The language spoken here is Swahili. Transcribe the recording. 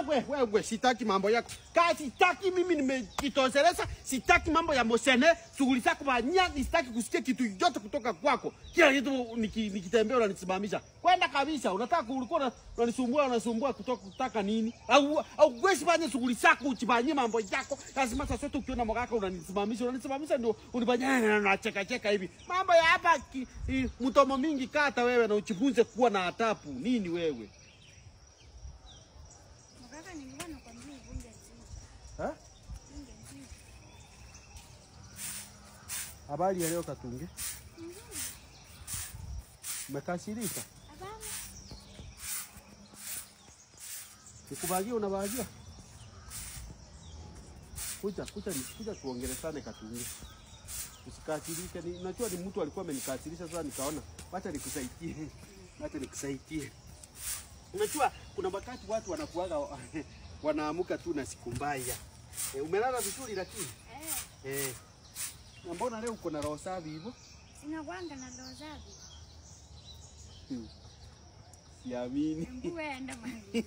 wewe sitaki mambo yako. Kazi sitaki mimi nimejitosheleza, sitaki mambo ya mosene, shughuli zako banya, sitaki kusikia kitu yote kutoka kwako. Kila kitu nikitembea unanisimamisha. Kwenda kabisa, unataka ulikuwa unanisumbua kutaka nini? Au wewe fanya shughuli zako, uchifanyie mambo yako. Lazima sasa sote ukiona mogaka unanisimamisha ndio unifanya na cheka hivi. Mambo ya hapa mtomo mingi kata wewe na uchifunze kuwa na adabu. Nini wewe? Mogaka nilikuwa nakwambia ivunje nzito. Ha? Habari ya leo Katunge? Umekasirika? Hapana. Nikubagia unabagia? Kuja tuongeleshane Katunge. Usikasirike, najua ni mtu alikuwa amenikasirisha sasa nikaona acha nikusaidie. Unajua kuna wakati watu wanakuaga wanaamuka tu na siku mbaya. Umelala vizuri lakini? Mbona leo uko na roho safi hivyo? Sinakuanga na roho safi. Siamini. Wewe enda mahali.